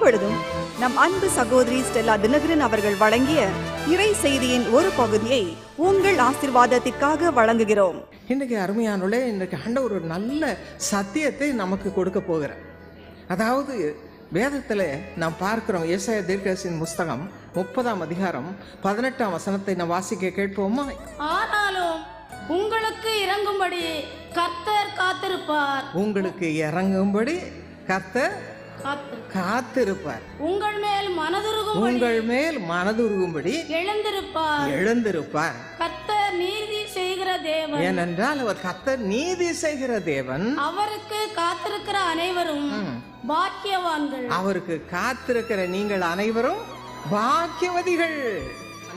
இப்பொழுதும் நம் அன்பு சகோதரி ஸ்டெல்லா தினகரன் அவர்கள் வழங்கிய இறை செய்தியின் ஒரு பகுதியை உங்கள் ஆசீர்வாதத்திற்காக வழங்குகிறோம். இன்றைக்கு அருமையானோட இன்றைக்கு ஆண்டவர் ஒரு நல்ல சத்தியத்தை நமக்கு கொடுக்க போகிறார். அதாவது வேதத்தில் நாம் பார்க்கிறோம், ஏசாயா தீர்க்கதரிசியின் புஸ்தகம் 30ஆம் அதிகாரம் 18ஆம் வசனத்தை நாம் வாசிக்க கேட்போமா? ஆனாலும் உங்களுக்கு இறங்கும்படி கர்த்தர் காத்திருப்பார். உங்களுக்கு இறங்கும்படி கர்த்தர் காத்திருப்பார். உங்கள் மேல் மனதுருகும்படி எழுந்திருப்பார். கர்த்தர் நீதி செய்கிற தேவன். ஏனென்றால் அவர் கர்த்தர் நீதி செய்கிற தேவன். அவருக்கு காத்திருக்கிற அனைவரும் பாக்கியவான்கள். அவருக்கு காத்திருக்கிற நீங்கள் அனைவரும் பாக்கியவதிகள்.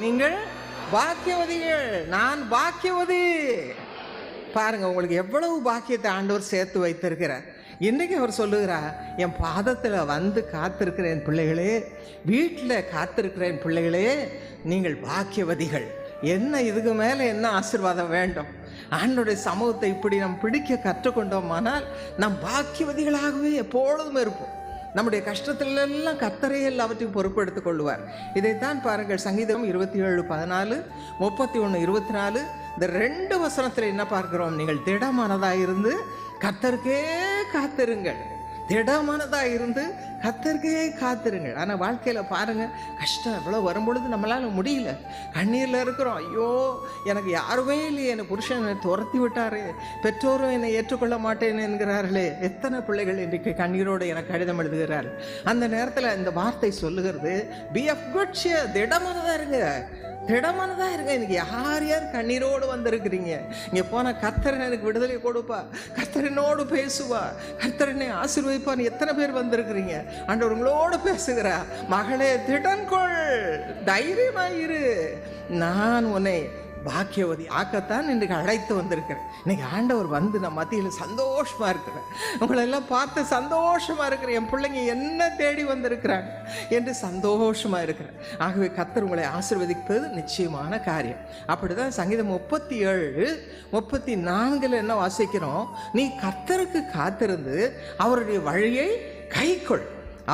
நீங்கள் பாக்கியவதிகள், நான் பாக்கியவதி. பாருங்க, உங்களுக்கு எவ்வளவு பாக்கியத்தை ஆண்டவர் சேர்த்து வைத்திருக்கிறார். இன்றைக்கு அவர் சொல்லுகிறார், என் பாதத்தில் வந்து காத்திருக்கிற என் பிள்ளைகளே, வீட்டில் காத்திருக்கிற என் பிள்ளைகளே, நீங்கள் பாக்கியவதிகள். என்ன இதுக்கு மேலே என்ன ஆசீர்வாதம் வேண்டும்? ஆண்டவருடைய சமூகத்தை இப்படி நாம் பிடிக்க கற்றுக்கொண்டோமானால் நாம் பாக்கியவதிகளாகவே எப்பொழுதும் இருப்போம். நம்முடைய கஷ்டத்திலெல்லாம் கர்த்தரே எல்லாவற்றையும் பொறுப்பெடுத்துக் கொள்வார். இதைத்தான் பாருங்கள், சங்கீதம் 27:14, 31:24 இந்த 2 வசனத்தில் என்ன பார்க்கிறோம்? நீங்கள் திடமானதாக இருந்து கர்த்தருக்கே காத்திருங்கள். திடமானதாக இருந்து கர்த்தருக்கே காத்திருங்கள். ஆனால் வாழ்க்கையில் பாருங்கள், கஷ்டம் எவ்வளோ வரும்பொழுது நம்மளால் முடியல, கண்ணீரில் இருக்கிறோம். ஐயோ, எனக்கு யாருமே இல்லையே, என்னை புருஷன் என்னை துரத்தி விட்டாரு, பெற்றோரும் என்னை ஏற்றுக்கொள்ள மாட்டேன் என்கிறார்களே. எத்தனை பிள்ளைகள் இன்றைக்கு கண்ணீரோடு எனக்கு கடிதம் எழுதுகிறார். அந்த நேரத்தில் இந்த வார்த்தை சொல்லுகிறது, பி ஆஃப் குட் ஷியர், திடமானதாக இருங்க, திடமானதாக இருங்க. இன்னைக்கு யார் யார் கண்ணீரோடு வந்திருக்கிறீங்க? இங்கே போனால் கர்த்தர் எனக்கு விடுதலை கொடுப்பா, கர்த்தர் என்னோடு பேசுவா, கர்த்தர் என்னை ஆசீர்வதிப்பான்னு எத்தனை பேர் வந்திருக்கிறீங்க? ஆண்டவர் உங்களோடு பேசுகிறா. மகளே, திடன்கொள், தைரியமாயிரு, நான் உன்னை பாக்கியவதி ஆக்கத்தான் இன்றைக்கு அழைத்து வந்திருக்கிறேன். இன்னைக்கு ஆண்டவர் வந்து நான் மத்தியில் சந்தோஷமாக இருக்கிறேன். உங்களெல்லாம் பார்த்து சந்தோஷமாக இருக்கிறேன். என் பிள்ளைங்க என்ன தேடி வந்திருக்கிறாங்க என்று சந்தோஷமாக இருக்கிறேன். ஆகவே கர்த்தர் உங்களை ஆசீர்வதிப்பது நிச்சயமான காரியம். அப்படிதான் சங்கீதம் 37:34 என்ன வாசிக்கிறோம்? நீ கர்த்தருக்கு காத்திருந்து அவருடைய வழியை கைக்கொள்,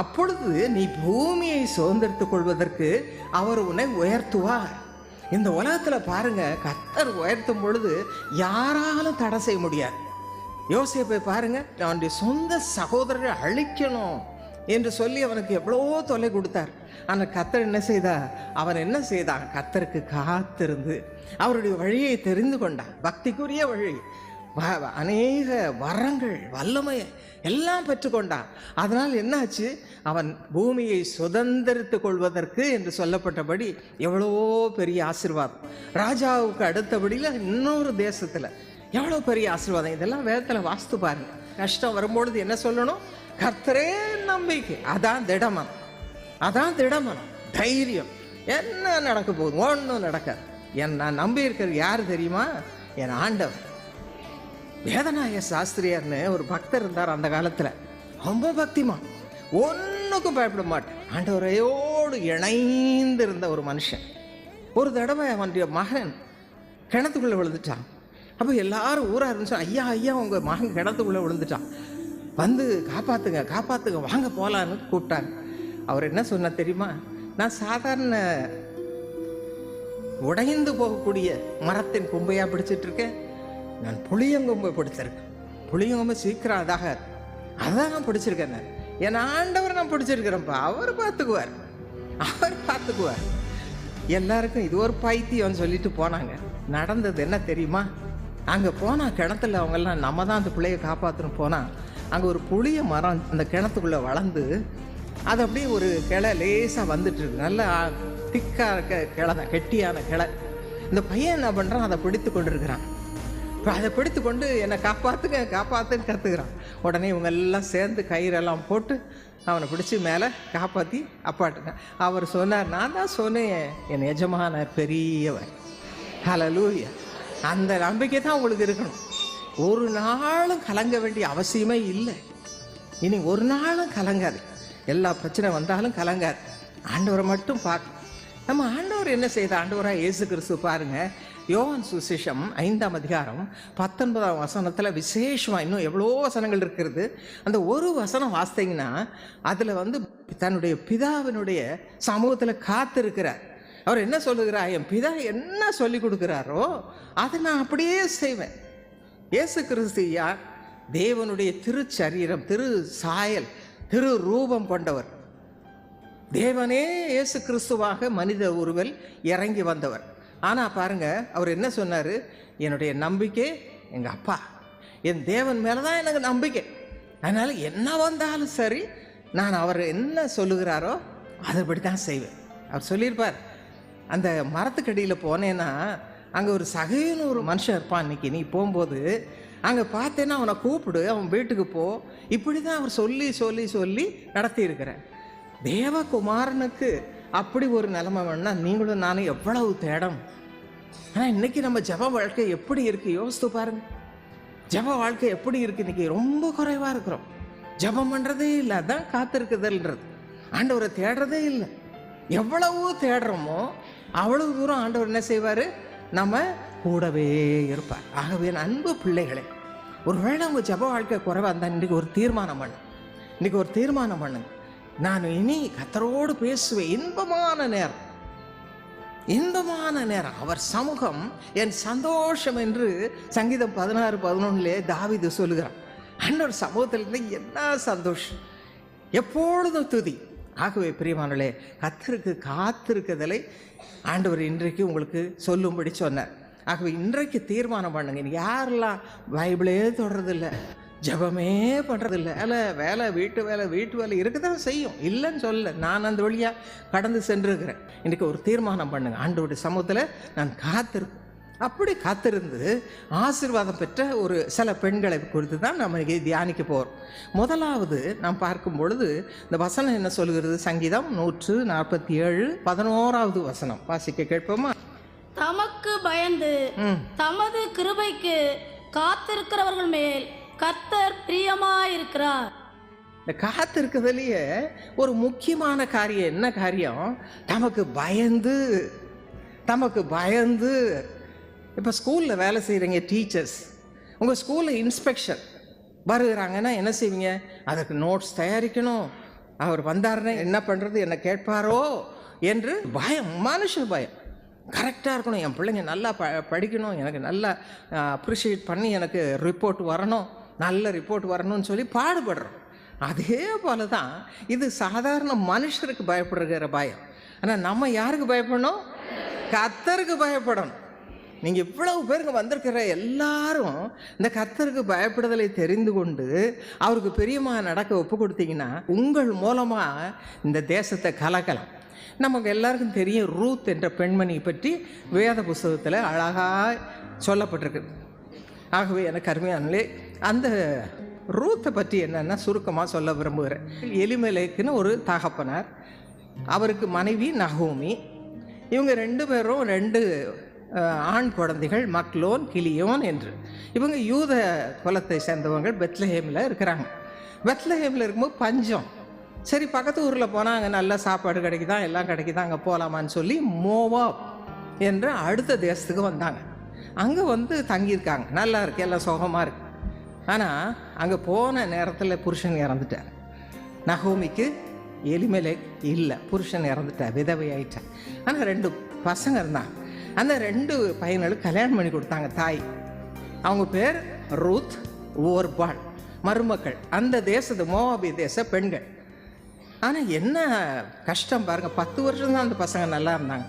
அப்பொழுது நீ பூமியை சுதந்திரித்துக் கொள்வதற்கு அவர் உன்னை உயர்த்துவார். இந்த உலகத்தில் பாருங்க, கர்த்தர் உயர்த்தும் பொழுது யாராலும் தடை செய்ய முடியாது. யோசேப்பை பாருங்க, அவனுடைய சொந்த சகோதரரை அழிக்கணும் என்று சொல்லி அவனுக்கு எவ்வளோ தொல்லை கொடுத்தார். ஆனால் கர்த்தர் என்ன செய்தார்? அவன் என்ன செய்தான்? கர்த்தருக்கு காத்திருந்து அவருடைய வழியை தெரிந்து கொண்டான். பக்திக்குரிய வழி, அநேக வரங்கள், வல்லமையை எல்லாம் பெற்றுக்கொண்டான். அதனால் என்னாச்சு? அவன் பூமியை சுதந்திரித்துக் கொள்வதற்கு என்று சொல்லப்பட்டபடி எவ்வளோ பெரிய ஆசீர்வாதம். ராஜாவுக்கு அடுத்தபடியில் இன்னொரு தேசத்தில் எவ்வளோ பெரிய ஆசீர்வாதம். இதெல்லாம் வேதத்தில் வாஸ்து பாருங்க. கஷ்டம் வரும்பொழுது என்ன சொல்லணும்? கர்த்தரே நம்பிக்கை. அதான் திடமனம், அதான் திடமனம், தைரியம். என்ன நடக்க போகுது? ஒன்றும் நடக்காது. நான் நம்பி இருக்கிறது யார் தெரியுமா? என் ஆண்டவர். வேதநாயக சாஸ்திரியார்னு ஒரு பக்தர் இருந்தார் அந்த காலத்தில். ரொம்ப பக்திமான், ஒன்றுக்கும் பயப்பட மாட்டேன். ஆண்டவரையோடு இணைந்து இருந்த ஒரு மனுஷன். ஒரு தடவை அவனுடைய மகன் கிணத்துக்குள்ளே விழுந்துட்டான். அப்போ எல்லாரும் ஊராக இருந்துச்சு, ஐயா ஐயா உங்கள் மகன் கிணத்துக்குள்ளே விழுந்துட்டான், வந்து காப்பாற்றுங்க காப்பாற்றுங்க, வாங்க போகலான்னு கூப்பிட்டாங்க. அவர் என்ன சொன்னார் தெரியுமா? நான் சாதாரண உடைந்து போகக்கூடிய மரத்தின் கொம்பையாக பிடிச்சிட்டு இருக்கேன், நான் புளியங்கொம்பை பிடிச்சிருக்கேன். புளியங்கொம்பை சீக்கிரம் அதான் பிடிச்சிருக்கேன். என் ஆண்டவர் நான் பிடிச்சிருக்கிறேன்ப்பா, அவர் பார்த்துக்குவார், அவர் பார்த்துக்குவார். எல்லாருக்கும் இது ஒரு பைத்தியம் சொல்லிட்டு போனாங்க. நடந்தது என்ன தெரியுமா? அங்கே போனால் கிணத்துல அவங்கெல்லாம் நம்ம தான் அந்த பிள்ளையை காப்பாற்றணும் போனால், அங்கே ஒரு புளிய மரம் அந்த கிணத்துக்குள்ளே வளர்ந்து அது அப்படியே ஒரு கிளை லேசாக வந்துட்டு இருக்கு. நல்லா திக்காக இருக்க கிளை தான், கெட்டியான கிளை. இந்த பையன் என்ன பண்ணுறான்? அதை பிடித்து கொண்டு இருக்கிறான். இப்போ அதை பிடித்து கொண்டு என்னை காப்பாற்றுன்னு கற்றுக்கிறான். உடனே இவங்க எல்லாம் சேர்ந்து கயிறெல்லாம் போட்டு அவனை பிடிச்சி மேலே காப்பாற்றி அப்பாட்டுங்க. அவர் சொன்னார், நான் தான் சொன்னேன், என் எஜமான பெரியவர். ஹல்லேலூயா. அந்த நம்பிக்கை தான் உங்களுக்கு இருக்கணும். ஒரு நாளும் கலங்க வேண்டிய அவசியமே இல்லை. இனி ஒரு நாளும் கலங்காது. எல்லா பிரச்சனை வந்தாலும் கலங்காது. ஆண்டவரை மட்டும் பார்க்க. நம்ம ஆண்டவர் என்ன செய்த? ஆண்டவராக இயேசு கிறிஸ்து பாருங்க, யோவான் சுவிசேஷம் 5ஆம் அதிகாரம் 19ஆம் வசனத்தில் விசேஷமாக இன்னும் எவ்வளோ வசனங்கள் இருக்கிறது. அந்த ஒரு வசனம் வாசித்தீங்கன்னா அதில் தன்னுடைய பிதாவினுடைய சமூகத்தில் காத்திருக்கிறார். அவர் என்ன சொல்லுகிறார்? என் பிதா என்ன சொல்லி கொடுக்குறாரோ அதை நான் அப்படியே செய்வேன். இயேசு கிறிஸ்து யார்? தேவனுடைய திருச்சரீரம், திரு சாயல், திரு ரூபம் கொண்டவர். தேவனே இயேசு கிறிஸ்துவாக மனித உருவில் இறங்கி வந்தவர். ஆனால் பாருங்க, அவர் என்ன சொன்னார்? என்னுடைய நம்பிக்கை எங்கள் அப்பா, என் தேவன் மேலே தான் எனக்கு நம்பிக்கை. அதனால் என்ன வந்தாலும் சரி, நான் அவர் என்ன சொல்லுகிறாரோ அதுபடி தான் செய்வேன். அவர் சொல்லியிருப்பார், அந்த மரத்துக்கடியில் போனேன்னா அங்கே ஒரு சகைன்னு ஒரு மனுஷன் இருப்பான். இன்னைக்கு நீ போகும்போது அங்கே பார்த்தேன்னா அவனை கூப்பிடு, அவன் வீட்டுக்கு போ. இப்படி தான் அவர் சொல்லி சொல்லி சொல்லி நடத்தி இருக்கிறேன். தேவகுமாரனுக்கு அப்படி ஒரு நிலைமை வேணும்னா நீங்களும் நானும் எவ்வளவு தேடணும். ஆனால் இன்னைக்கு நம்ம ஜப வாழ்க்கை எப்படி இருக்குது யோசித்து பாருங்க. ஜப வாழ்க்கை எப்படி இருக்குது? இன்னைக்கு ரொம்ப குறைவாக இருக்கிறோம். ஜபம் பண்ணுறதே இல்லை, அதான் காத்திருக்குதல்ன்றது. ஆண்டவரை தேடுறதே இல்லை. எவ்வளவு தேடுறோமோ அவ்வளவு தூரம் ஆண்டவர் என்ன செய்வார்? நம்ம கூடவே இருப்பார். ஆகவே அன்பு பிள்ளைகளே, ஒருவேளை உங்கள் ஜப வாழ்க்கை குறைவாக இருந்தால் இன்றைக்கி ஒரு தீர்மானம் பண்ணு. இன்றைக்கி ஒரு தீர்மானம் பண்ணுங்க, நான் இனி கர்த்தரோடு பேசுவேன். இன்பமான நேரம், இன்பமான நேரம், அவர் சமூகம் என் சந்தோஷம் என்று சங்கீதம் 16:11 தாவீது சொல்லுகிறான். ஆண்டவர் சமூகத்தில் இருந்து என்ன சந்தோஷம், எப்பொழுதும் துதி. ஆகவே பிரியமானவர்களே, கர்த்தருக்கு காத்திருக்குதலை ஆண்டவர் இன்றைக்கு உங்களுக்கு சொல்லும்படி சொன்னார். ஆகவே இன்றைக்கு தீர்மானம் பண்ணுங்க. யாரெல்லாம் பைபிளே தொடர்றதில்லை, ஜபமே பண்ணுறதில்லை, அல்ல வேலை வீட்டு வேலை இருக்க தான் செய்யும், இல்லைன்னு சொல்ல. நான் அந்த வழியாக கடந்து சென்றிருக்கிறேன். இன்றைக்கி ஒரு தீர்மானம் பண்ணுங்க, ஆண்டவருடைய சமூகத்தில் நான் காத்திருப்பேன். அப்படி காத்திருந்து ஆசீர்வாதம் பெற்ற ஒரு சில பெண்களை குறித்து தான் நம்ம தியானிக்க போகிறோம். முதலாவது நாம் பார்க்கும் பொழுது இந்த வசனம் என்ன சொல்கிறது? சங்கீதம் 147:11 வசனம் வாசிக்க கேட்போமா? தமக்கு பயந்து தமது கிருபைக்கு காத்திருக்கிறவர்கள் மேல் கர்த்தர் பிரியமாயிருக்கிறார். இந்த காத்திருக்கிறதுலேயே ஒரு முக்கியமான காரியம் என்ன காரியம்? தமக்கு பயந்து, தமக்கு பயந்து. இப்போ ஸ்கூலில் வேலை செய்கிறீங்க டீச்சர்ஸ், உங்கள் ஸ்கூலில் இன்ஸ்பெக்ஷன் வருகிறாங்கன்னா என்ன செய்வீங்க? அதுக்கு நோட்ஸ் தயாரிக்கணும். அவர் வந்தாருன்னா என்ன பண்ணுறது, என்ன கேட்பாரோ என்று பயம், மனுஷ பயம். கரெக்டாக இருக்கணும், என் பிள்ளைங்க நல்லா படிக்கணும், எனக்கு நல்லா அப்ரிஷியேட் பண்ணி எனக்கு ரிப்போர்ட் வரணும், நல்ல ரிப்போர்ட் வரணும்னு சொல்லி பாடுபடுறோம். அதே போல தான் இது சாதாரண மனுஷருக்கு பயப்படுகிற பயம். ஆனால் நம்ம யாருக்கு பயப்படணும்? கர்த்தருக்கு பயப்படணும். நீங்கள் இவ்வளவு பேருக்கு வந்திருக்கிற எல்லாரும் இந்த கர்த்தருக்கு பயப்படுதலை தெரிந்து கொண்டு அவருக்கு பிரியமாக நடக்க ஒப்பு கொடுத்தீங்கன்னா உங்கள் மூலமாக இந்த தேசத்தை கலக்கலாம். நமக்கு எல்லாருக்கும் தெரியும், ரூத் என்ற பெண்மணி பற்றி வேத புஸ்தகத்தில் அழகாக சொல்லப்பட்டிருக்கு. ஆகவே எனக்கு அருமையானே, அந்த ரூத்தை பற்றி என்னென்னா சுருக்கமாக சொல்ல விரும்புகிறேன். எலிமெலேக்குன்னு ஒரு தகப்பனார், அவருக்கு மனைவி நகோமி. இவங்க 2 பேரும் 2 ஆண் குழந்தைகள், மக்லோன், கிலியோன் என்று. இவங்க யூத குலத்தை சேர்ந்தவங்க. பெத்லஹேமில் இருக்கிறாங்க. பெத்லஹேமில் இருக்கும்போது பஞ்சம். சரி, பக்கத்து ஊரில் போனால் அங்கே நல்ல சாப்பாடு கிடைக்குதான், எல்லாம் கிடைக்குதான், அங்கே போகலாமான்னு சொல்லி மோவாப் என்ற அடுத்த தேசத்துக்கு வந்தாங்க. அங்கே வந்து தங்கியிருக்காங்க. நல்லா இருக்குது, எல்லாம் சுகமாக இருக்குது. ஆனால் அங்கே போன நேரத்தில் புருஷன் இறந்துட்டார். நகோமிக்கு எலிமெலேக் இல்லை, புருஷன் இறந்துட்டார், விதவை ஆயிட்டார். ஆனால் 2 பசங்க இருந்தாங்க. அந்த 2 பையன்களுக்கு கல்யாணம் பண்ணி கொடுத்தாங்க தாய். அவங்க பேர் ரூத், ஓர்பாள், மருமக்கள். அந்த தேசத்து மோவாபி தேச பெண்கள். ஆனால் என்ன கஷ்டம் பாருங்கள், 10 வருஷம் தான் அந்த பசங்க நல்லா இருந்தாங்க.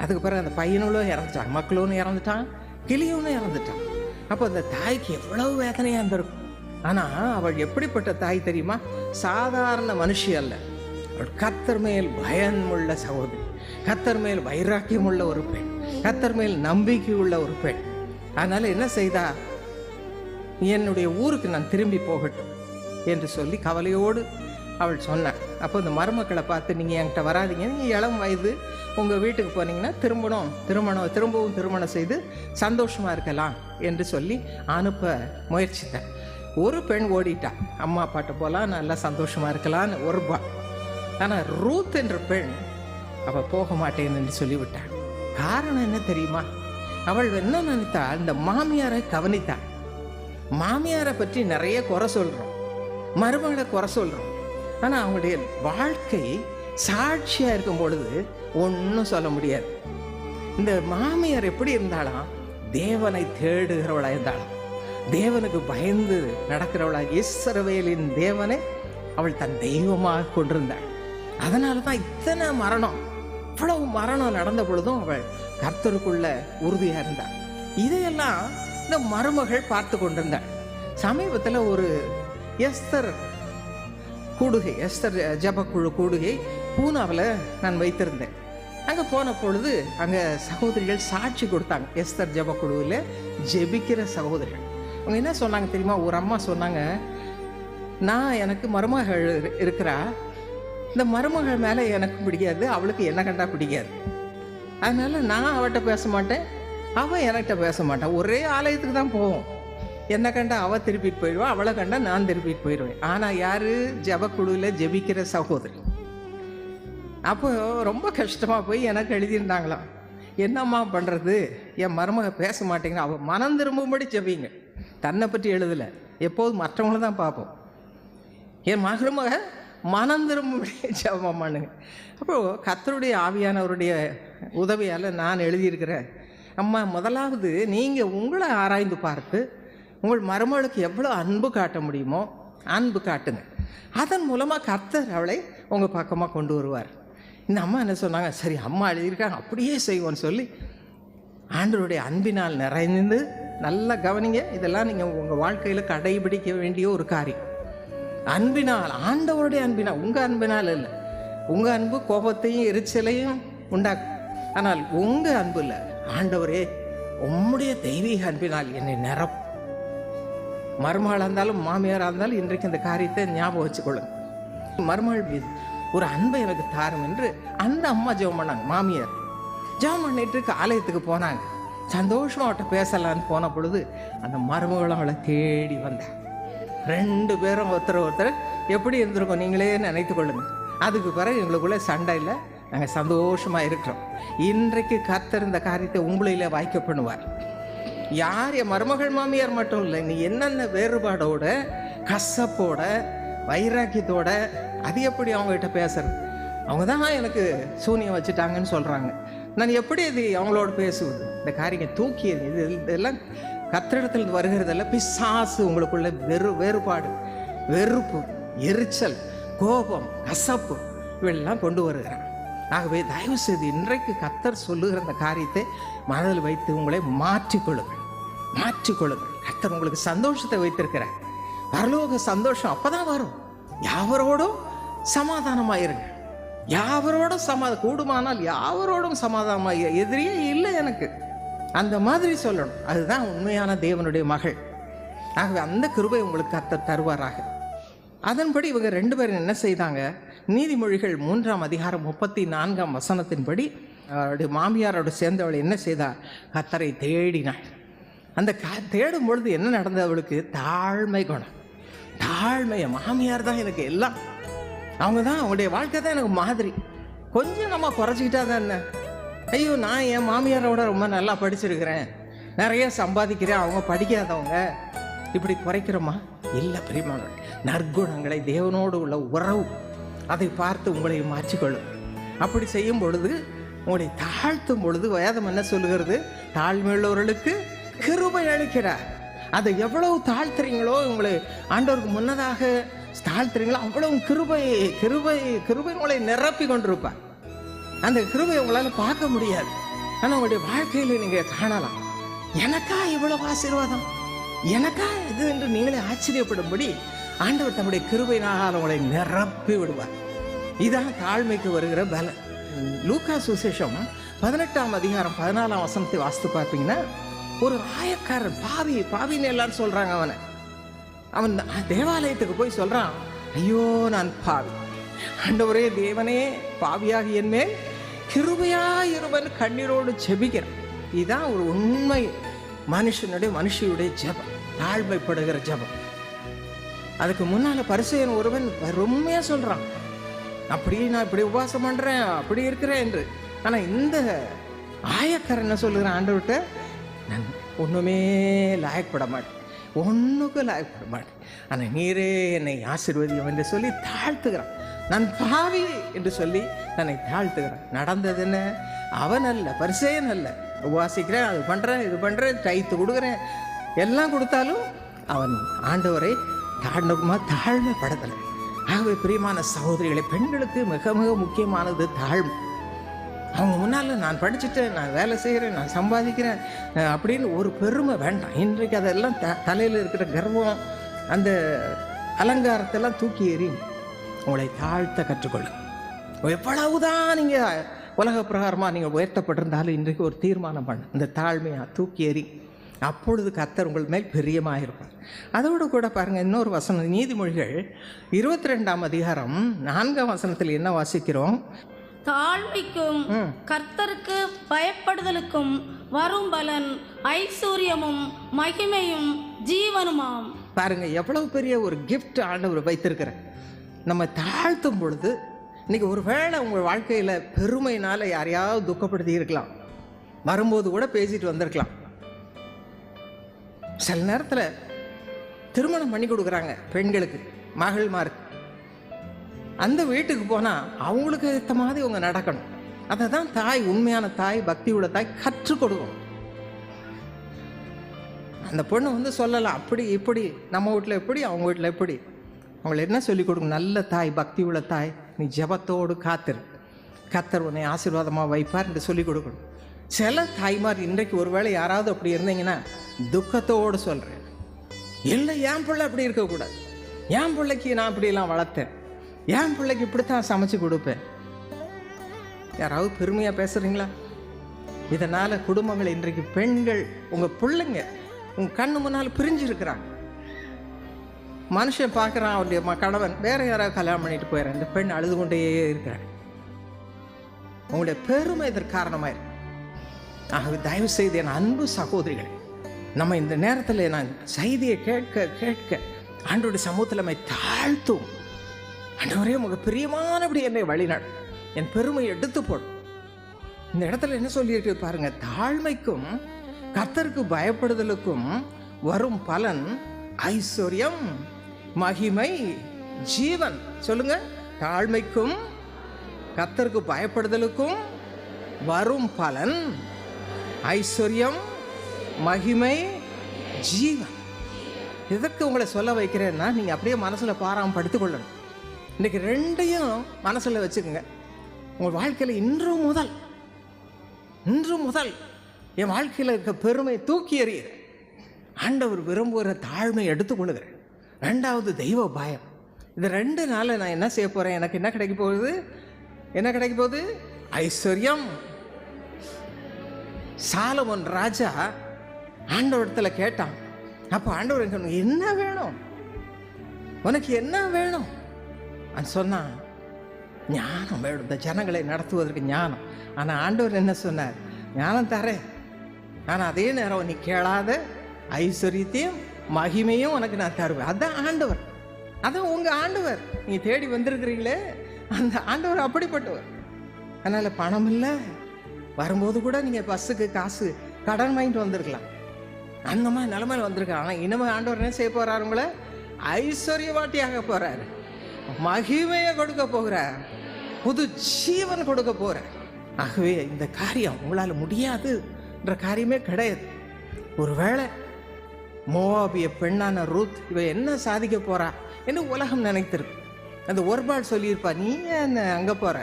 அதுக்கு பிறகு அந்த பையனும் இறந்துட்டாங்க, மக்களும் இறந்துட்டான், கிளியும் இறந்துட்டான். அப்போ அந்த தாய்க்கு எவ்வளவு வேதனையாக இருந்திருக்கும். ஆனால் அவள் எப்படிப்பட்ட தாய் தெரியுமா? சாதாரண மனுஷி அல்ல. அவள் கர்த்தர் மேல் பயமுள்ள சகோதரி, கர்த்தர் மேல் வைராக்கியம் உள்ள ஒரு பெண், கர்த்தர் மேல் நம்பிக்கை உள்ள ஒரு பெண். அதனால் என்ன செய்தா? என்னுடைய ஊருக்கு நான் திரும்பி போகட்டும் என்று சொல்லி கவலையோடு அவள் சொன்னாள். அப்போ இந்த மருமக்களை பார்த்து, நீங்கள் என்கிட்ட வராதிங்க, நீங்கள் இளம் வயது, உங்கள் வீட்டுக்கு போனீங்கன்னா திரும்பவும் திருமணம் செய்து சந்தோஷமாக இருக்கலாம் என்று சொல்லி அனுப்ப முயற்சித்தேன். ஒரு பெண் ஓடிட்டா, அம்மா அப்பாட்ட போகலாம், நல்லா சந்தோஷமாக இருக்கலான்னு ஒருபா. ஆனால் ரூத் என்ற பெண் அவள் போக மாட்டேன்னு என்று சொல்லிவிட்டாள். காரணம் என்ன தெரியுமா? அவள் என்ன நினைத்தாள்? இந்த மாமியாரை கவனித்தாள். மாமியாரை பற்றி நிறைய குறை சொல்கிறோம், மருமகளை குறை சொல்கிறோம். ஆனால் அவங்களுடைய வாழ்க்கை சாட்சியாக இருக்கும் பொழுது ஒன்றும் சொல்ல முடியாது. இந்த மாமியார் எப்படி இருந்தாலும் தேவனை தேடுகிறவளா இருந்தாலும், தேவனுக்கு பயந்து நடக்கிறவளா, இஸ்ரவேலின் தேவனை அவள் தன் தெய்வமாக கொண்டிருந்தாள். அதனால தான் இத்தனை மரணம், இவ்வளவு மரணம் நடந்த பொழுதும் அவள் கர்த்தருக்குள்ள உறுதியாக இருந்தாள். இதையெல்லாம் இந்த மருமகள் பார்த்து கொண்டிருந்தாள். சமீபத்தில் ஒரு எஸ்தர் ஜபக்குழு கூடுகை பூனாவில் நான் வைத்திருந்தேன். அங்கே போன பொழுது அங்கே சகோதரிகள் சாட்சி கொடுத்தாங்க. எஸ்தர் ஜபக்குழுவில் ஜெபிக்கிற சகோதரிகள். அவங்க என்ன சொன்னாங்க தெரியுமா? ஒரு அம்மா சொன்னாங்க, நான் எனக்கு மருமகள் இருக்கிறா, இந்த மருமகள் மேலே எனக்கு பிடிக்காது, அவளுக்கு என்ன கண்டா பிடிக்காது. அதனால நான் அவட்ட பேச மாட்டேன், அவள் என்கிட்ட பேச மாட்டான். ஒரே ஆலயத்துக்கு தான் போவோம். என்னை கண்டா அவள் திருப்பிட்டு போயிடுவான், அவளை கண்டா நான் திருப்பிட்டு போயிடுவேன். ஆனால் யார்? ஜபக்குழுவில் ஜெபிக்கிற சகோதரி. அப்போ ரொம்ப கஷ்டமாக போய் எனக்கு எழுதியிருந்தாங்களாம், என்னம்மா பண்ணுறது, என் மருமக பேச மாட்டேங்கிற, அவள் மனம் திரும்பும்படி ஜெபிங்க. தன்னை பற்றி எழுதலை, எப்போதும் மற்றவங்கள தான் பார்ப்போம். என் மருமக மனம் திரும்பும்படி ஜெபம் பண்ணுங்க. அப்போது கர்த்தருடைய ஆவியானவருடைய உதவியால் நான் எழுதியிருக்கிறேன், அம்மா, முதலாவது நீங்கள் உங்களை ஆராய்ந்து பார்த்து உங்கள் மருமகளுக்கு எவ்வளோ அன்பு காட்ட முடியுமோ அன்பு காட்டுங்க. அதன் மூலமாக கர்த்தர் அவளை உங்கள் பக்கமாக கொண்டு வருவார். இந்த அம்மா என்ன சொன்னாங்க, சரி அம்மா எழுதியிருக்காங்க அப்படியே செய்வோன்னு சொல்லி ஆண்டவருடைய அன்பினால் நிறைந்து, நல்லா கவனிங்க, இதெல்லாம் நீங்கள் உங்கள் வாழ்க்கையில் கடைபிடிக்க வேண்டிய ஒரு காரியம். அன்பினால், ஆண்டவருடைய அன்பினால், உங்கள் அன்பினால் இல்லை. உங்கள் அன்பு கோபத்தையும் எரிச்சலையும் உண்டாக்கும். ஆனால் உங்கள் அன்பு இல்லை, ஆண்டவரே உம்முடைய தெய்வீக அன்பினால் என்னை நிரப்பும். மருமகளாக இருந்தாலும் மாமியாராக இருந்தாலும் இன்றைக்கு இந்த காரியத்தை ஞாபகம் வச்சுக்கொள்ளுங்க. மருமகள் மீது ஒரு அன்பை எனக்கு தாரும் என்று அந்த அம்மா ஜெபம் பண்ணாங்க. மாமியார் ஜெபம் பண்ணிட்டு ஆலயத்துக்கு போனாங்க. சந்தோஷமாக அவட்ட பேசலான்னு போன பொழுது அந்த மருமகளும் அவளை தேடி வந்தாங்க. 2 பேரும் ஒருத்தர் எப்படி இருந்திருக்கோம் நீங்களே நினைத்து கொள்ளுங்க. அதுக்கு பிறகு எங்களுக்குள்ளே சண்டை இல்லை, நாங்கள் சந்தோஷமாக இருக்கிறோம். இன்றைக்கு கர்த்தர் இந்த காரியத்தை உங்களில் வாய்க்க பண்ணுவார். யார்? என் மருமகள் மாமியார் மட்டும் இல்லை, நீ என்னென்ன வேறுபாடோட, கசப்போட, வைராக்கியத்தோட, அது எப்படி அவங்ககிட்ட பேசுறது? அவங்க தான் எனக்கு சூனியம் வச்சுட்டாங்கன்னு சொல்கிறாங்க, நான் எப்படி அது அவங்களோட பேசுவது? இந்த காரியம் தூக்கி இதெல்லாம் கர்த்தரிடத்தில் வருகிறதெல்லாம் பிசாசு உங்களுக்குள்ள வேறுபாடு, வெறுப்பு, எரிச்சல், கோபம், கசப்பு இவெல்லாம் கொண்டு வருகிறான். ஆகவே தயவு செய்து இன்றைக்கு கர்த்தர் சொல்லுகிற அந்த காரியத்தை மனதில் வைத்து உங்களை மாற்றிக்கொள்ளுங்கள். கர்த்தர் உங்களுக்கு சந்தோஷத்தை வைத்திருக்கிறார். பரலோக சந்தோஷம் அப்பதான் வரும். யாவரோடும் சமாதானமாயிருங்க. யாவரோடும் கூடுமானால் யாவரோடும் சமாதானமாக, எதிரியே இல்லை எனக்கு, அந்த மாதிரி சொல்லணும். அதுதான் உண்மையான தேவனுடைய மகள். ஆகவே அந்த கிருபை உங்களுக்கு கர்த்தர் தருவாராக. அதன்படி இவங்க 2 பேரும் என்ன செய்தாங்க? நீதிமொழிகள் 3ஆம் அதிகாரம் 34ஆம் வசனத்தின்படி அவருடைய மாமியாரோடு சேர்ந்தவள் என்ன செய்தாள்? கர்த்தரை தேடினாள். அந்த தேடும் பொழுது என்ன நடந்தது? அவளுக்கு தாழ்மை குணம். மாமியார் தான் எனக்கு எல்லாம், அவங்க தான், அவங்களுடைய வாழ்க்கை தான் எனக்கு மாதிரி. கொஞ்சம் நம்ம குறைச்சிக்கிட்டா தான் என்ன? ஐயோ, நான் என் மாமியாரோட ரொம்ப நல்லா படிச்சிருக்கிறேன், நிறைய சம்பாதிக்கிறேன், அவங்க படிக்காதவங்க, இப்படி குறைக்கிறோமா? இல்லை பிரியமானவர்களே, நற்குணங்களை, தேவனோடு உள்ள உறவு, அதை பார்த்து உங்களை மாற்றிக்கொள்ளும். அப்படி செய்யும் பொழுது, உங்களை தாழ்த்தும் பொழுது வேதம் என்ன சொல்லுகிறது? தாழ்மையுள்ளவர்களுக்கு கிருபை அளிக்கிறார். அதை எவ்வளவு தாழ்த்துறீங்களோ, உங்களை ஆண்டவருக்கு முன்னதாக தாழ்த்துறீங்களோ அவ்வளவு கிருபை உங்களை நிரப்பி கொண்டிருப்பார். அந்த கிருபை உங்களால் பார்க்க முடியாது, ஆனால் உங்களுடைய வாழ்க்கையில் நீங்கள் காணலாம். எனக்கா இவ்வளவு ஆசீர்வாதம், எனக்கா இது என்று நீங்களே ஆச்சரியப்படும்படி ஆண்டவர் தம்முடைய கிருபையினால் உங்களை நிரப்பி விடுவார். இதான் தாழ்மைக்கு வருகிற பலன். லூக்கா சுவிசேஷம் 18ஆம் அதிகாரம் 14ஆம் வசனத்தை வாசித்து பார்ப்பீங்கன்னா, ஒரு ஆயக்காரன், பாவின்னு எல்லாரும் சொல்றாங்க. அவன் தேவாலயத்துக்கு போய் சொல்றான், ஐயோ நான் பாவி, ஆண்டவரே தேவனே, பாவியாக என் மேல் கிருபையாயிருவன் கண்ணீரோடு ஜெபிக்கிறான். இதுதான் ஒரு உண்மை மனுஷியுடைய ஜெபம், தாழ்மைப்படுகிற ஜெபம். அதுக்கு முன்னால பரிசேயன் ஒருவன் ரொம்பையா சொல்றான், அப்படி நான் இப்படி உபவாசம் பண்றேன், அப்படி இருக்கிறேன் என்று. ஆனா இந்த ஆயக்காரன் என்ன சொல்லுகிறான்? ஆண்டவர்கிட்ட நான் ஒண்ணுமே லாயக்கப்பட மாட்டேன், ஒன்றுக்கும் லாயப்பட மாட்டேன், ஆனால் நீரே என்னை ஆசீர்வதியும் என்று சொல்லி தாழ்த்துகிறான். நான் பாவி என்று சொல்லி தன்னை தாழ்த்துகிறான். நடந்தது என்ன? அவன் அல்ல, பரிசேயன் அல்ல. உபாசிக்கிறேன், அது பண்ணுறேன், இது பண்ணுறேன், டைத்து கொடுக்குறேன், எல்லாம் கொடுத்தாலும் அவன் ஆண்டவரை தாழ்மைப்படுத்தலை. ஆகவே பிரியமான சகோதரிகளை, பெண்களுக்கு மிக மிக முக்கியமானது தாழ்மை. அவங்க முன்னால் நான் படிச்சுட்டேன், நான் வேலை செய்கிறேன், நான் சம்பாதிக்கிறேன் அப்படின்னு ஒரு பெருமை வேண்டாம். இன்றைக்கு அதெல்லாம் தலையில் இருக்கிற கர்வம், அந்த அலங்காரத்தெல்லாம் தூக்கி எறியும். உங்களை தாழ்த்த கற்றுக்கொள்ளுங்க. எவ்வளவுதான் நீங்கள் உலக பிரகாரமாக நீங்கள் உயர்த்தப்பட்டிருந்தாலும் இன்றைக்கு ஒரு தீர்மானம் பண்ண, இந்த தாழ்மையாக தூக்கி எறி. அப்பொழுது கர்த்தர் உங்கள் மேல் பிரியமாயிருப்பார். அதோடு கூட பாருங்கள், இன்னொரு வசனம், நீதிமொழிகள் 22ஆம் அதிகாரம் 4ஆம் வசனத்தில் என்ன வாசிக்கிறோம்? தாழ்மைக்கும் கர்த்தருக்கு பயப்படுதலுக்கும் வரும் பலன் ஐஸ்வர்யமும் மகிமையும் ஜீவனுமாம். பாருங்க, எவ்வளவு பெரிய ஒரு கிஃப்ட் ஆண்டவர் வைத்திருக்கிற. நம்ம தாழ்த்தும் பொழுது, இன்னைக்கு ஒரு வேளை உங்கள் வாழ்க்கையில் பெருமையினால் யாரையாவது துக்கப்படுத்தி இருக்கலாம், வரும்போது கூட பேசிட்டு வந்திருக்கலாம். சில நேரத்தில் திருமணம் பண்ணி கொடுக்குறாங்க பெண்களுக்கு, மகள்மாருக்கு. அந்த வீட்டுக்கு போனால் அவங்களுக்கு ஏற்ற மாதிரி அவங்க நடக்கணும். அதை தான் தாய், உண்மையான தாய், பக்தி உள்ள தாய் கற்றுக் கொடுக்கும். அந்த பொண்ணு வந்து சொல்லலாம், அப்படி இப்படி, நம்ம வீட்டில் எப்படி, அவங்க வீட்டில் எப்படி. அவங்களை என்ன சொல்லிக் கொடுக்கும்? நல்ல தாய், பக்தி உள்ள தாய், நீ ஜெபத்தோடு காத்திரு, கர்த்தர் உன்னை ஆசீர்வாதமாக வைப்பார் என்று சொல்லிக் கொடுக்கணும். சில தாய்மார் இன்றைக்கு ஒருவேளை யாராவது அப்படி இருந்தீங்கன்னா துக்கத்தோடு சொல்கிறேன், இல்லை என் பிள்ளை அப்படி இருக்கக்கூடாது, என் பிள்ளைக்கு நான் இப்படிலாம் வளர்த்தேன், என் பிள்ளைக்கு இப்படித்தான் சமைச்சு கொடுப்பேன். யாராவது பெருமையாக பேசுகிறீங்களா? இதனால் குடும்பங்கள் இன்றைக்கு பெண்கள், உங்கள் பிள்ளைங்க உங்கள் கண்ணு முன்னால் பிரிஞ்சிருக்கிறாங்க. மனுஷன் பார்க்குறான், அவருடைய கணவன் வேற யாராவது கல்யாணம் பண்ணிட்டு போயிடறான், இந்த பெண் அழுது கொண்டே இருக்கிறார். உங்களுடைய பெருமை இதற்கு காரணமாக இருக்கு. ஆகவே தயவு செய்து என் அன்பு சகோதரிகள், நம்ம இந்த நேரத்தில் நான் செய்தியை கேட்க கேட்க ஆண்டவருடைய சமூகத்தில் நம்மை தாழ்த்தும். ஆண்டவரே, உங்க பிரியமானபடி என்னை வழிநடை, என் பெருமையை எடுத்து போடும். இந்த இடத்துல என்ன சொல்லியிருக்கு பாருங்க, தாழ்மைக்கும் கர்த்தருக்கு பயப்படுதலுக்கும் வரும் பலன் ஐஸ்வர்யம், மகிமை, ஜீவன். சொல்லுங்க, தாழ்மைக்கும் கர்த்தருக்கு பயப்படுதலுக்கும் வரும் பலன் ஐஸ்வர்யம், மகிமை, ஜீவன். எதற்கு உங்களை சொல்ல வைக்கிறேன்னா, நீங்கள் அப்படியே மனசில் பாராமல் படுத்துக்கொள்ளணும். இன்றைக்கி ரெண்டையும் மனசில் வச்சுக்கோங்க. உங்கள் வாழ்க்கையில் இன்று முதல் என் வாழ்க்கையில் இருக்க பெருமை தூக்கி எறிகிறேன். ஆண்டவர் விரும்புகிற தாழ்மை எடுத்துக்கொள்ளுகிறேன். ரெண்டாவது தெய்வ பயம். இது 2 நாளில் நான் என்ன செய்ய போகிறேன்? எனக்கு என்ன கிடைக்க போகுது? ஐஸ்வர்யம். சாலமோன் ராஜா ஆண்டவரிடத்தில் கேட்டான். அப்போ ஆண்டவர் என்ன வேணும், உனக்கு என்ன வேணும்? சொன்னான், ஞானம் வேணும், இந்த ஜனங்களை நடத்துவதற்கு ஞானம். ஆனால் ஆண்டவர் என்ன சொன்னார்? ஞானம் தரேன், ஆனால் அதே நேரம் நீ கேளாத ஐஸ்வர்யத்தையும் மகிமையும் உனக்கு நான் தருவேன். அதான் ஆண்டவர், அதான் உங்கள் ஆண்டவர். நீ தேடி வந்திருக்கிறீங்களே, அந்த ஆண்டவர் அப்படிப்பட்டவர். அதனால் பணம் இல்லை, வரும்போது கூட நீங்கள் பஸ்ஸுக்கு காசு கடன் வாங்கிட்டு வந்திருக்கலாம், அந்த மாதிரி நிலைமையில் வந்திருக்காங்க. ஆனால் இனிமேல் ஆண்டவர் என்ன செய்ய போகிறார்? உங்களை ஐஸ்வர்யவாட்டியாக போகிறார், மகிமையை கொடுக்க போகிறார், புது ஜீவன் கொடுக்க போகிறார். ஆகவே இந்த காரியம் உங்களால் முடியாதுன்ற காரியமே கிடையாது. ஒருவேளை மோவாபிய பெண்ணான ரூத் இவ என்ன சாதிக்க போறா என்று உலகம் நினைத்திருக்கு. அந்த ஒருபால் சொல்லியிருப்பா, நீ என்ன அங்கே போற,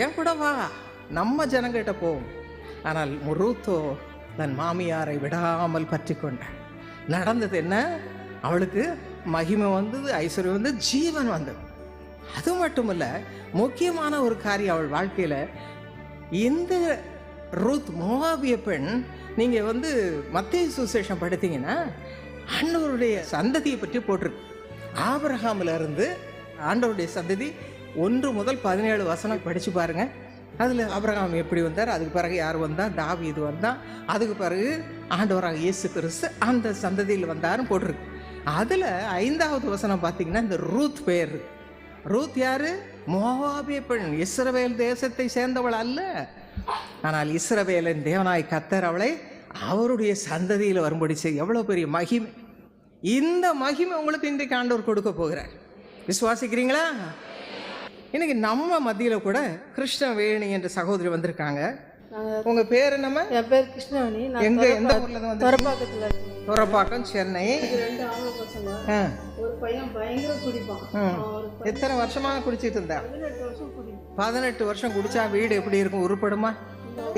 ஏன் கூட வா, நம்ம ஜனங்கிட்ட போவோம். ஆனால் ரூத்தோ தன் மாமியாரை விடாமல் பற்றி கொண்டாள். நடந்தது என்ன? அவளுக்கு மகிமை வந்தது, ஐஸ்வர்யம் வந்து, ஜீவன் வந்தது. அது மட்டுமல்ல, முக்கியமான ஒரு காரியம் அவள் வாழ்க்கையில். இந்த ரூத் மோவாபிய பெண், நீங்கள் மத்தேயு சுவிசேஷம் படித்தீங்கன்னா ஆண்டவருடைய சந்ததியை பற்றி போட்டிருக்கு. ஆபிரகாமில் இருந்து ஆண்டவருடைய சந்ததி 1 முதல் 17 வசனம் படித்து பாருங்க. அதில் ஆபிரகாம் எப்படி வந்தார், அதுக்கு பிறகு யார் வந்தார், தாவீது வந்தார், அதுக்கு பிறகு ஆண்டவராக இயேசு கிறிஸ்து அந்த சந்ததியில் வந்தாருன்னு போட்டிருக்கு. அதில் 5வது வசனம் பார்த்தீங்கன்னா இந்த ரூத் பெயர். ரூத் யாரு? மோவாபிய பெண், இஸ்ரவேல் தேசத்தை சேர்ந்தவள் அல்ல. ஆனால் இஸ்ரவேலின் தேவனாய் கர்த்தர் அவளை அவருடைய சந்ததியில் வரும்படி செய்ய. எவ்வளோ பெரிய மகிமை! இந்த மகிமை உங்களுக்கு இன்றைக்கு ஆண்டவர் கொடுக்க போகிறார். விசுவாசிக்கிறீங்களா? இன்னைக்கு நம்ம மத்தியில் கூட கிருஷ்ணவேணி என்ற சகோதரி வந்திருக்காங்க. உங்க பேர் என்னம்மா? என் பேர் கிருஷ்ணவேணி. எங்க எந்த ஊர்ல இருந்து வந்து? துறப்பாக்கத்தில். துறப்பாக்கம், சென்னை. 2 ஆம்பளை பசங்க. ஒரு பையன் பயங்கர குடிப்பான். எத்தனை வருஷமாக குடிச்சிட்டு இருந்தா? 18 வருஷம் குடிப்பான். 18 வருஷம் குடிச்சா வீடு எப்படி இருக்கும்? உருப்படுமா?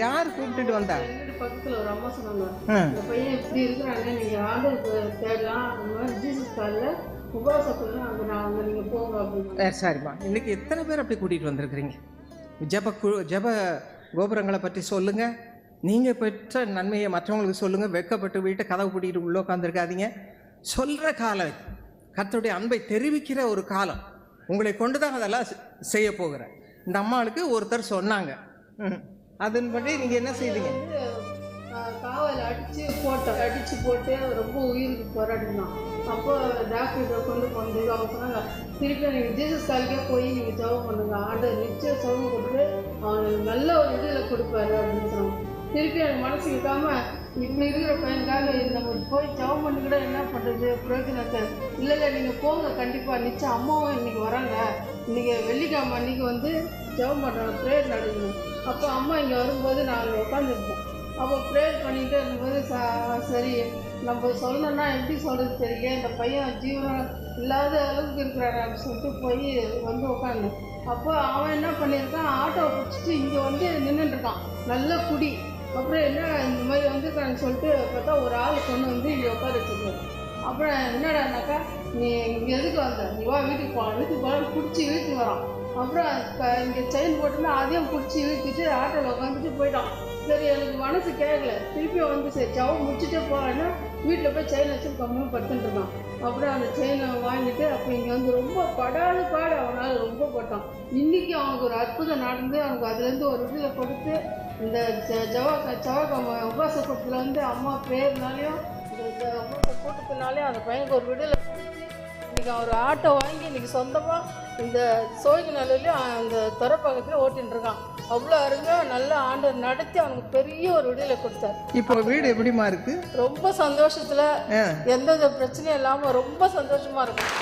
யார் கூப்பிட்டுட்டு வந்தா? வீடு பக்கத்தில் ஒரு அம்மா சொன்னாங்க, இந்த பையன் இப்படி இருக்கிறாங்க, நீங்கள் ஆண்டவருக்கு தேடலாம், அந்த மாதிரி ஜீசஸ் காலில் உபவாசப்படலாம், அங்கே நீங்கள் போங்க அப்படின்னு. சரிம்மா. இன்னைக்கு எத்தனை பேர் அப்படி கூட்டிகிட்டு வந்திருக்கிறீங்க? ஜப கோபுரங்களை பற்றி சொல்லுங்கள். நீங்கள் பெற்ற நன்மையை மற்றவங்களுக்கு சொல்லுங்கள். வெட்கப்பட்டு வீட்டை கதவு பூட்டிக்கிட்டு உள்ளே உட்காந்துருக்காதீங்க. சொல்கிற காலம், கர்த்தருடைய அன்பை தெரிவிக்கிற ஒரு காலம். உங்களை கொண்டு தான் அதெல்லாம் செய்ய போகிறேன். இந்த அம்மாளுக்கு ஒருத்தர் சொன்னாங்க, அதன்படி நீங்கள் என்ன செய்தீங்க? காவல் அடித்து போட்டு ரொம்ப உயிருக்கு போராடினான். அப்போ டாக்டர்கிட்ட கொண்டு போனது அவங்க சொன்னாங்க, திருப்பி நீங்கள் ஜீசஸ் காலுக்கே போய் நீங்கள் ஜெபம் பண்ணுங்க, ஆண்டவர் நிச்சயம் ஜெபம் கொடுத்து அவனுக்கு நல்ல ஒரு இதில் கொடுப்பாரு அப்படின்னு சொன்னாங்க. திருப்பி எனக்கு மனசு இருக்காமல் இப்படி இருக்கிற பையனுக்காக நம்ம போய் ஜெபம் பண்ணி கூட என்ன பண்ணுறது பிரயோஜனத்தை இல்லை, நீங்கள் போங்க, கண்டிப்பாக நிச்சயம் அம்மாவும் இன்றைக்கி வராங்க, இன்றைக்கி வெள்ளிக்கிழமை அன்றைக்கி வந்து ஜெபம் பண்ணுறாங்க, ப்ரேயர் நடக்கணும். அப்போ அம்மா இங்கே வரும்போது நாங்கள் உட்காந்துருப்போம். அப்போ ப்ரேயர் பண்ணிகிட்டே இருக்கும்போது சரி நம்ம சொல்லணும்னா எப்படி சொல்கிறது தெரியல, இந்த பையன் ஜீவனம் இல்லாத அளவுக்கு இருக்கிறாரு அப்படின்னு சொல்லிட்டு போய் வந்து உட்காந்து. அப்போ அவன் என்ன பண்ணியிருக்கான், ஆட்டோவை பிடிச்சிட்டு இங்கே வந்து நின்றுட்டுருக்கான், நல்ல குடி. அப்புறம் என்ன இந்த மாதிரி வந்துருக்கான்னு சொல்லிட்டு பார்த்தா ஒரு ஆள் கொண்டு வந்து இங்கே உட்கார வச்சுருக்காரு. அப்புறம் என்னடானாக்கா, நீ இங்கே எதுக்கு வந்த, நீ வா வீட்டுக்கு போகலாம், வீட்டுக்கு போகலாம், பிடிச்சி வீட்டுக்கு வரான். அப்புறம் இங்கே செயின் போட்டுன்னா அதையும் பிடிச்சி இழுத்துட்டு ஆட்டோவில் உட்காந்துட்டு போயிட்டான். சரி எனக்கு மனசு கேட்கல, திருப்பியும் வந்து சரி ஜவம் முடிச்சுட்டே போகலான்னா வீட்டில் போய் செயின் வச்சு கம்முன்னு படுத்துட்டு இருந்தான். அப்புறம் அந்த செயினை வாங்கிட்டு அப்போ இங்கே வந்து ரொம்ப படாத பாடு அவனால் ரொம்ப பட்டான். இன்றைக்கி அவனுக்கு ஒரு அற்புதம் நடந்து அவனுக்கு அதுலேருந்து ஒரு இதில் கொடுத்து இந்த செவ்வாய்க்கிழமை உபாச கூட்டத்தில் வந்து அம்மா பேர்னாலையும் இந்த உபாச கூட்டத்தினாலையும் அந்த பையனுக்கு ஒரு விடுதலை. இன்றைக்கி அவர் ஆட்டோ வாங்கி இன்றைக்கி சொந்தமாக இந்த சோழி நிலையிலையும் அந்த துறப்பக்கத்தில் ஓட்டின்னு இருக்கான். அவ்வளோ அருமையாக நல்லா ஆண்டவர் நடத்தி அவனுக்கு பெரிய ஒரு விடுதலை கொடுத்தார். இப்போ வீடு எப்படிமா இருக்கு? ரொம்ப சந்தோஷத்தில், எந்த பிரச்சனையும் இல்லாமல் ரொம்ப சந்தோஷமாக இருக்கும்.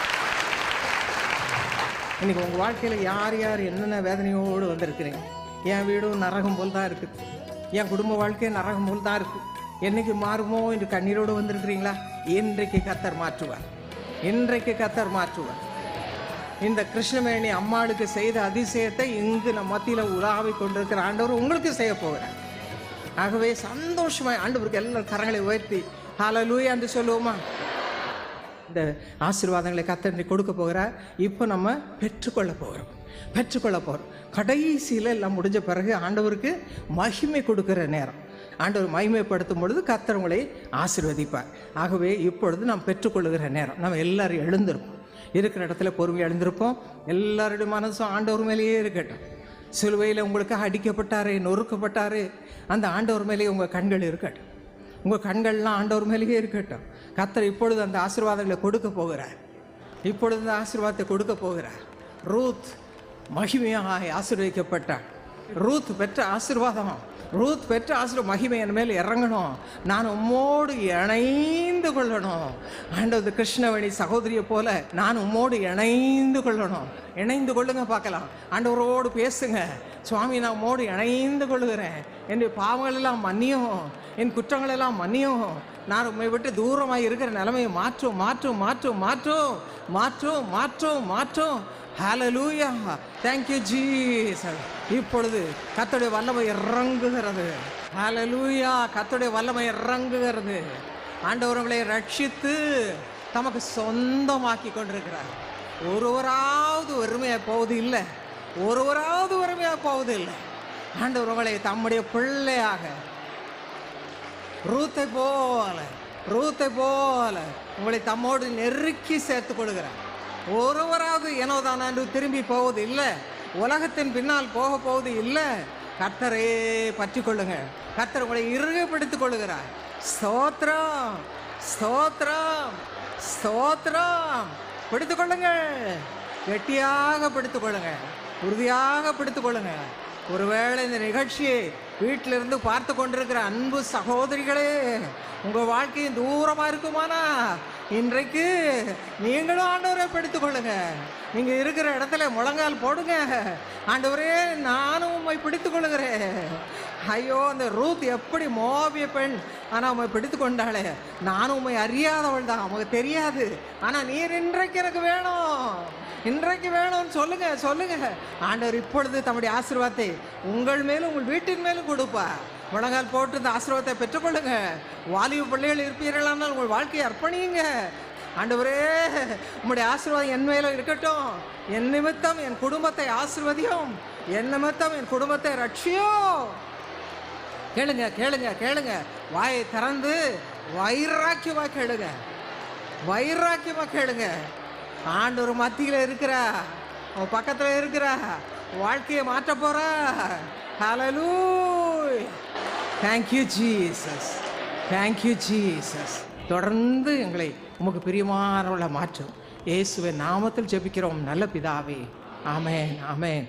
இன்னைக்கு உங்கள் வாழ்க்கையில் யார் யார் என்னென்ன வேதனையோடு வந்திருக்கிறீங்க? என் வீடும் நரகம் போல் தான் இருக்குது, என் குடும்ப வாழ்க்கையும் நரகம் போல் தான் இருக்குது, என்னைக்கு மாறுமோ என்று கண்ணீரோடு வந்திருக்கிறீங்களா? இன்றைக்கு கர்த்தர் மாற்றுவார், இன்றைக்கு கர்த்தர் மாற்றுவார். இந்த கிருஷ்ணவேணி அம்மாளுக்கு செய்த அதிசயத்தை இங்கு நம்ம மத்தியில் உலாவி கொண்டிருக்கிற ஆண்டவர் உங்களுக்கு செய்ய போகிறார். ஆகவே சந்தோஷமாய் ஆண்டவருக்கு எல்லா கரங்களை உயர்த்தி ஹல்லேலூயா என்று சொல்லுவோமா? இந்த ஆசீர்வாதங்களை கர்த்தர் கொடுக்க போகிறார். இப்போ நம்ம பெற்றுக்கொள்ள போகிறோம். கடைசியில் எல்லாம் முடிஞ்ச பிறகு ஆண்டவருக்கு மகிமை கொடுக்குற நேரம். ஆண்டவர் மகிமைப்படுத்தும் பொழுது கர்த்தர் உங்களை ஆசீர்வதிப்பார். ஆகவே இப்பொழுது நாம் பெற்றுக்கொள்ளுகிற நேரம். நம்ம எல்லாரும் எழுந்திருப்போம், இருக்கிற இடத்துல பொறுமையாக எழுந்திருப்போம். எல்லாருடைய மனசும் ஆண்டவர் மேலேயே இருக்கட்டும். சிலுவையில் உங்களுக்கு அடிக்கப்பட்டாரு, நொறுக்கப்பட்டாரு, அந்த ஆண்டவர் மேலேயே உங்கள் கண்கள் இருக்கட்டும். உங்கள் கண்கள்லாம் ஆண்டவர் மேலேயே இருக்கட்டும். கர்த்தர் இப்பொழுது அந்த ஆசீர்வாதங்களை கொடுக்க போகிறார். இப்பொழுது அந்த ஆசீர்வாதத்தை கொடுக்க போகிறார். ரூத் மகிமையாக ஆசீர்வதிக்கப்பட்டார். ரூத் பெற்ற ஆசீர்வாதம், ரூத் பெற்ற மகிமை என் மேல் இறங்கணும், நான் உம்மோடு இணைந்து கொள்ளணும். ஆண்டவர் கிருஷ்ணவேணி சகோதரியை போல நான் உம்மோடு இணைந்து கொள்ளணும். இணைந்து கொள்ளுங்க, பார்க்கலாம். ஆண்டவரோடு பேசுங்க, சுவாமி நான் உம்மோடு இணைந்து கொள்ளுகிறேன், என்னுடைய பாவங்களெல்லாம் மன்னியும், என் குற்றங்களெல்லாம் மன்னியும், நான் உண்மை விட்டு தூரமாக இருக்கிற நிலைமையை மாற்றும் மாற்றும் மாற்றும் மாற்றும் மாற்றும் மாற்றும் மாற்றும். ஹல்லேலூயா, தேங்க்யூ ஜீசஸ். இப்பொழுது கர்த்தருடைய வல்லமை இறங்குகிறது. ஹல்லேலூயா, கர்த்தருடைய வல்லமை இறங்குகிறது. ஆண்டவர்களை ரட்சித்து தமக்கு சொந்தமாக்கி கொண்டிருக்கிறார். ஒருவராவது வறுமையாக போவது இல்லை, ஒருவராவது வறுமையாக போவது இல்லை. ஆண்டவர்களை தம்முடைய பிள்ளையாக ரூத்தை போல உங்களை தம்மோடு நெருக்கி சேர்த்து கொடுக்கிறார். ஒருவராவது ஏனோதான என்று திரும்பி போவது இல்லை, உலகத்தின் பின்னால் போக போவது இல்லை. கர்த்தரே பற்றி கொள்ளுங்க. கர்த்தர் உங்களை இறுகப்படுத்திக் கொள்ளுகிறார். ஸ்தோத்திரம் ஸ்தோத்திரம் ஸ்தோத்திரம். பிடித்துக் கொள்ளுங்க, கெட்டியாக பிடித்துக் கொள்ளுங்க, உறுதியாக பிடித்துக் கொள்ளுங்க. ஒருவேளை இந்த நிகழ்ச்சியை வீட்டிலிருந்து பார்த்து கொண்டிருக்கிற அன்பு சகோதரிகளே, உங்கள் வாழ்க்கையும் தூரமாக இருக்குமானா இன்றைக்கு நீங்களும் ஆண்டவரை பிடித்துக் கொள்ளுங்க. நீங்கள் இருக்கிற இடத்துல முழங்கால் போடுங்க. ஆண்டவரே, நானும் உம்மை பிடித்துக் கொள்ளுகிறேன். ஐயோ, அந்த ரூத் எப்படி மோவாபிய பெண், ஆனால் உம்மை பிடித்து கொண்டாளே. நானும் உம்மை அறியாதவள் தான், உமக்கு தெரியாது. ஆனால் நீர் இன்றைக்கு எனக்கு வேணும், இன்றைக்கு வேணும்னு சொல்லுங்க. ஆண்டவர் இப்பொழுது தம்முடைய ஆசீர்வாதத்தை உங்கள் மேலும் உங்கள் வீட்டின் மேலும் கொடுப்பா. முழங்கால் போட்டு இந்த ஆசீர்வாதத்தை பெற்றுக்கொள்ளுங்க. வாலிப பிள்ளைகள் இருப்பீர்களானால் உங்கள் வாழ்க்கையை அர்ப்பணியுங்க. ஆண்டவரே, உம்முடைய ஆசீர்வாதம் என் மேலும் இருக்கட்டும். என் நிமித்தம் என் குடும்பத்தை ஆசீர்வதியும், என் நிமித்தம் என் குடும்பத்தை ரட்சியும். கேளுங்க. வாயை திறந்து வைராக்கியமா கேளுங்க. ஆண்டவர் மத்தியில் இருக்கிறா, உன் பக்கத்தில் இருக்கிறா, வாழ்க்கையை மாற்ற போறா. ஹல்லேலூயா. Thank you Jesus. தொடர்ந்து எங்களை உமக்கு பிரியமானவளை மாற்றும். இயேசுவின் நாமத்தில் ஜெபிக்கிறோம் நல்ல பிதாவே. ஆமென்.